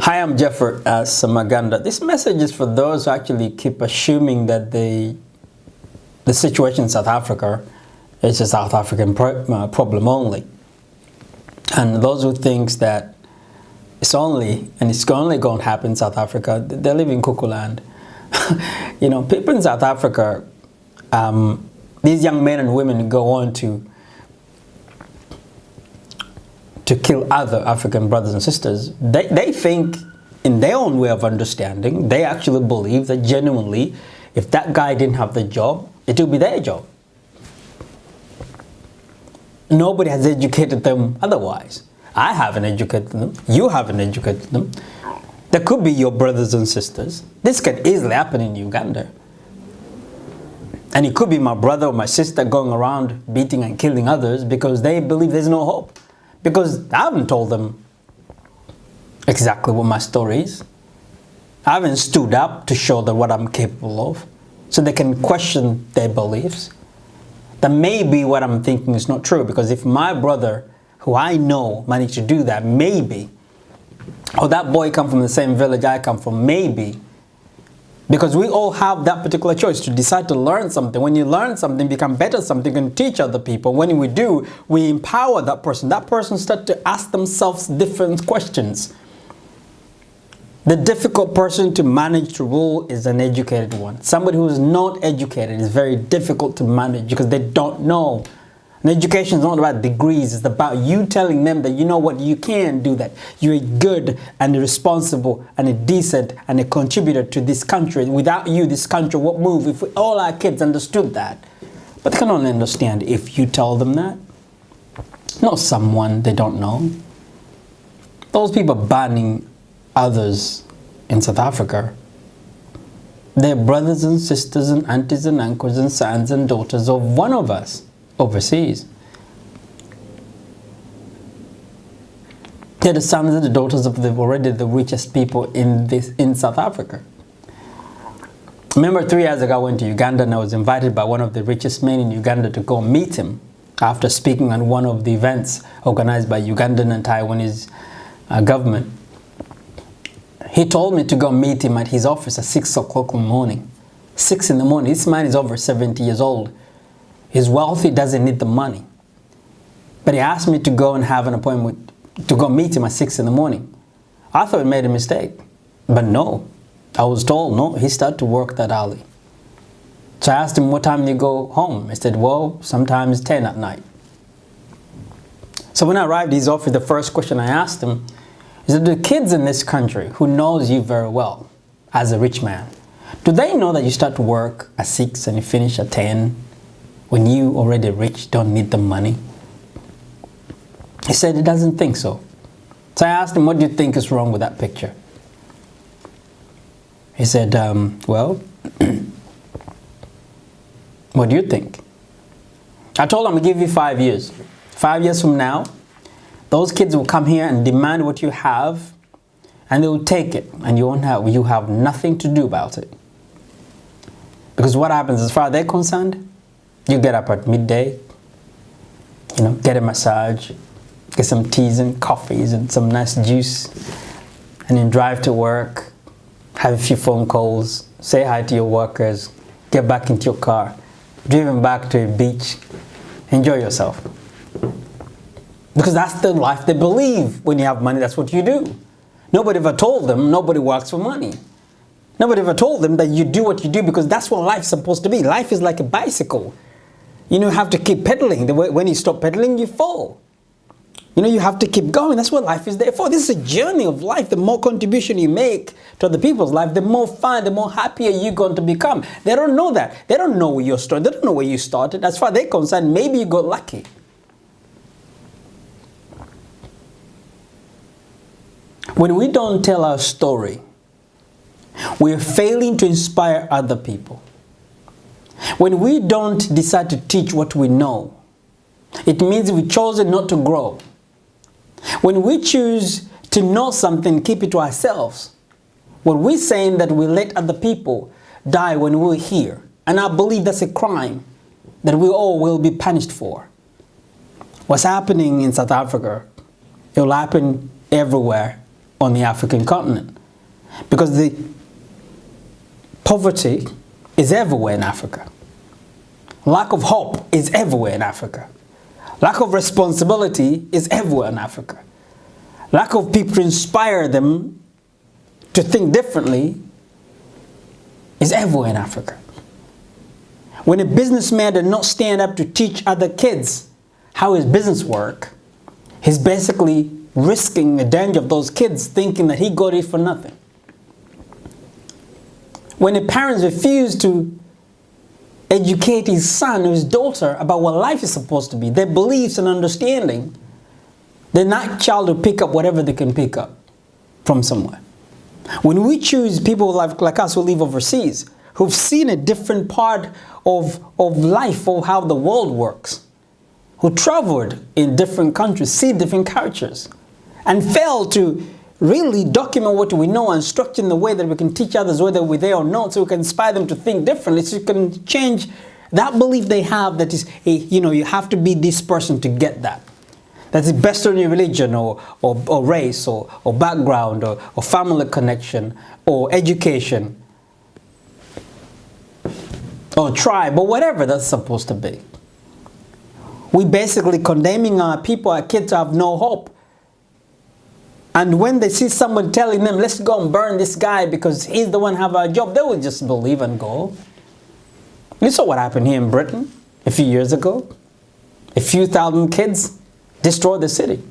Hi, I'm Geoffrey Semaganda. This message is for those who actually keep assuming that the situation in South Africa is a South African problem only. And those who think that it's only going to happen in South Africa, they live in cuckoo land. You know, people in South Africa, these young men and women go on to kill other African brothers and sisters. They think, in their own way of understanding, they actually believe that genuinely, if that guy didn't have the job, it would be their job. Nobody has educated them otherwise. I haven't educated them. You haven't educated them. There could be your brothers and sisters. This can easily happen in Uganda. And it could be my brother or my sister going around beating and killing others because they believe there's no hope. Because I haven't told them exactly what my story is. I haven't stood up to show them what I'm capable of, so they can question their beliefs. That maybe what I'm thinking is not true, because if my brother, who I know, managed to do that, maybe, or that boy come from the same village I come from, maybe, because we all have that particular choice to decide to learn something. When you learn something, become better at something, you can teach other people. When we do, we empower that person. That person starts to ask themselves different questions. The difficult person to manage, to rule, is an educated one. Somebody who is not educated is very difficult to manage because they don't know. And education is not about degrees. It's about you telling them that you know what, you can do that. You're a good and a responsible and a decent and a contributor to this country. Without you, this country won't move. If all our kids understood that. But they can only understand if you tell them that. Not someone they don't know. Those people banning others in South Africa, they're brothers and sisters and aunties and uncles and sons and daughters of one of us overseas. They're the sons and the daughters of already the richest people in South Africa. Remember 3 years ago I went to Uganda and I was invited by one of the richest men in Uganda to go meet him after speaking on one of the events organized by Ugandan and Taiwanese government. He told me to go meet him at his office at 6 o'clock in the morning. 6 in the morning. This man is over 70 years old. He's wealthy, doesn't need the money. But he asked me to go and have an appointment, to go meet him at 6 in the morning. I thought he made a mistake. But no. I was told, no, he started to work that early. So I asked him, what time do you go home? He said, well, sometimes 10 at night. So when I arrived at his office, the first question I asked him is that the kids in this country who knows you very well as a rich man, do they know that you start to work at 6 and you finish at 10 when you already rich, don't need the money? He said he doesn't think so. So I asked him, what do you think is wrong with that picture? He said, well, what do you think? I told him, I'll give you 5 years. 5 years from now, those kids will come here and demand what you have, and they will take it, and you have nothing to do about it. Because what happens, as far as they're concerned, you get up at midday, you know, get a massage, get some teas and coffees and some nice juice, and then drive to work, have a few phone calls, say hi to your workers, get back into your car, driven back to a beach, enjoy yourself. Because that's the life they believe. When you have money, that's what you do. Nobody ever told them nobody works for money. Nobody ever told them that you do what you do because that's what life's supposed to be. Life is like a bicycle. You know, you have to keep pedaling. When you stop pedaling, you fall. You know, you have to keep going. That's what life is there for. This is a journey of life. The more contribution you make to other people's life, the more fun, the more happier you're going to become. They don't know that. They don't know your story. They don't know where you started. As far as they're concerned, maybe you got lucky. When we don't tell our story, we're failing to inspire other people. When we don't decide to teach what we know, it means we've chosen not to grow. When we choose to know something, keep it to ourselves, when we're saying that we let other people die when we're here, and I believe that's a crime that we all will be punished for. What's happening in South Africa, it will happen everywhere on the African continent. Because the poverty is everywhere in Africa. Lack of hope is everywhere in Africa. Lack of responsibility is everywhere in Africa. Lack of people to inspire them to think differently is everywhere in Africa. When a businessman does not stand up to teach other kids how his business works, he's basically risking the danger of those kids thinking that he got it for nothing. When the parents refuse to educate his son or his daughter about what life is supposed to be, their beliefs and understanding, then that child will pick up whatever they can pick up from somewhere. When we choose people like us who live overseas, who've seen a different part of life, or how the world works, who traveled in different countries, see different cultures, and failed to really document what we know and structure in the way that we can teach others whether we're there or not, so we can inspire them to think differently, so you can change that belief they have that is, you have to be this person to get that. That's based on your religion or race or background or family connection or education or tribe or whatever that's supposed to be. We basically condemning our people, our kids, to have no hope. And when they see someone telling them, let's go and burn this guy because he's the one who have our job, they will just believe and go. You saw what happened here in Britain a few years ago. A few thousand kids destroyed the city.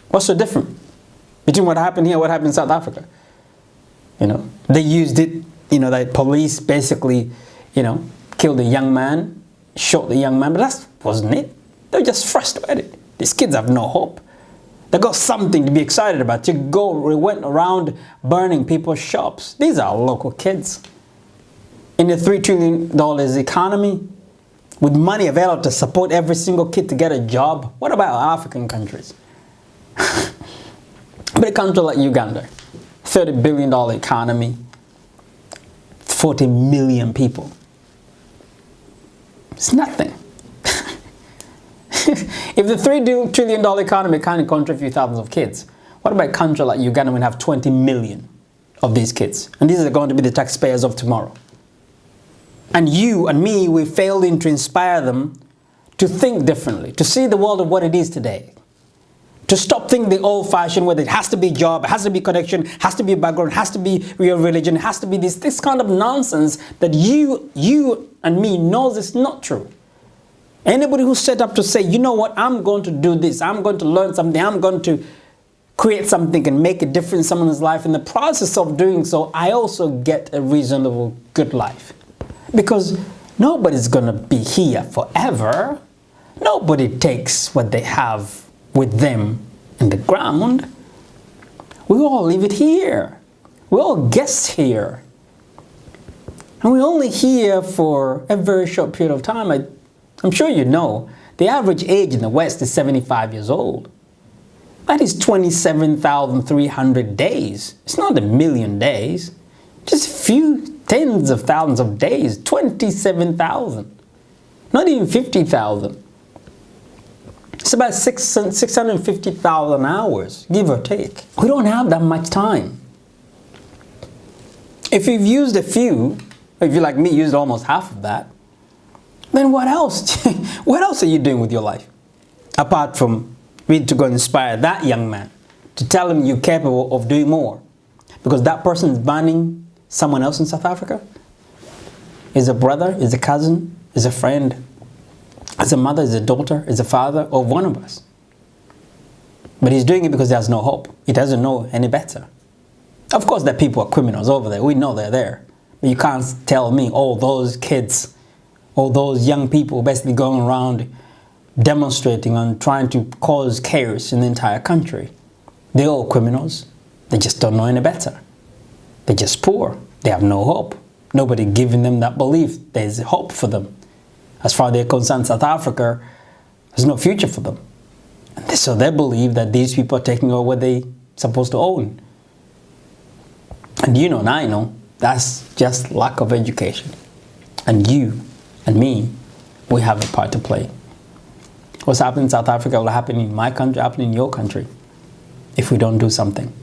What's so different between what happened here and what happened in South Africa? They used it, that police basically, killed a young man, shot the young man, but that wasn't it. They were just frustrated. These kids have no hope. They got something to be excited about. We went around burning people's shops. These are local kids. In a $3 trillion economy, with money available to support every single kid to get a job, what about African countries? But a country like Uganda, $30 billion economy, 40 million people. It's nothing. If the $3 trillion economy can't control a few thousands of kids, what about a country like Uganda when we have 20 million of these kids? And these are going to be the taxpayers of tomorrow. And you and me, we failed to inspire them to think differently, to see the world of what it is today. To stop thinking the old-fashioned way that it has to be a job, it has to be connection, it has to be a background, it has to be your religion, it has to be this kind of nonsense that you and me knows is not true. Anybody who's set up to say, you know what, I'm going to do this, I'm going to learn something, I'm going to create something and make a difference in someone's life. In the process of doing so, I also get a reasonable, good life. Because nobody's going to be here forever. Nobody takes what they have with them in the ground. We all leave it here. We're all guests here. And we're only here for a very short period of time. I'm sure you know, the average age in the West is 75 years old. That is 27,300 days. It's not a million days. Just a few tens of thousands of days. 27,000. Not even 50,000. It's about 650,000 hours, give or take. We don't have that much time. If you've used a few, if you're like me, used almost half of that, then what else? What else are you doing with your life? Apart from really to go and inspire that young man, to tell him you're capable of doing more. Because that person is banning someone else in South Africa. Is a brother, is a cousin, is a friend, is a mother, is a daughter, is a father of one of us. But he's doing it because there's no hope. He doesn't know any better. Of course, that people are criminals over there. We know they're there. But you can't tell me, oh, those kids, all those young people basically going around demonstrating and trying to cause chaos in the entire country. They're all criminals. They just don't know any better. They're just poor. They have no hope. Nobody giving them that belief. There's hope for them. As far as they're concerned, South Africa, there's no future for them. And so they believe that these people are taking over what they're supposed to own. And you know and I know, that's just lack of education. And you and me, we have a part to play. What's happening in South Africa will happen in my country, happen in your country, if we don't do something.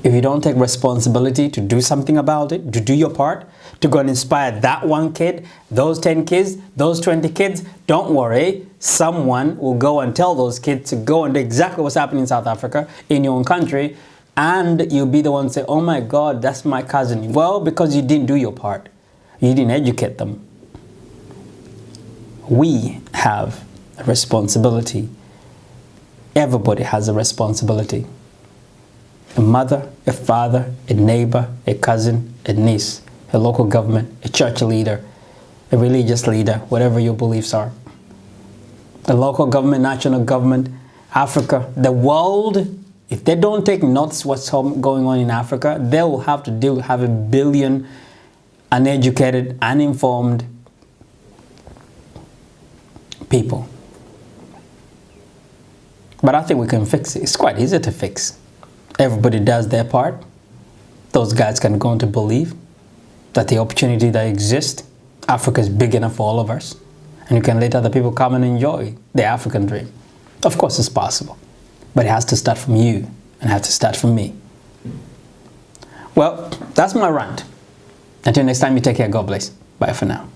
if you don't take responsibility to do something about it, to do your part, to go and inspire that one kid, those 10 kids, those 20 kids, don't worry. Someone will go and tell those kids to go and do exactly what's happening in South Africa, in your own country, and you'll be the one to say, oh my God, that's my cousin. Well, because you didn't do your part. You didn't educate them. We have a responsibility. Everybody has a responsibility. A mother, a father, a neighbor, a cousin, a niece, a local government, a church leader, a religious leader, whatever your beliefs are. A local government, national government, Africa, the world, if they don't take notice what's going on in Africa, they will have to have 1 billion uneducated, uninformed people. But I think we can fix it. It's quite easy to fix. Everybody does their part. Those guys can go on to believe that the opportunity that exists, Africa is big enough for all of us. And you can let other people come and enjoy the African dream. Of course it's possible. But it has to start from you and have to start from me. Well, that's my rant. Until next time, you take care. God bless. Bye for now.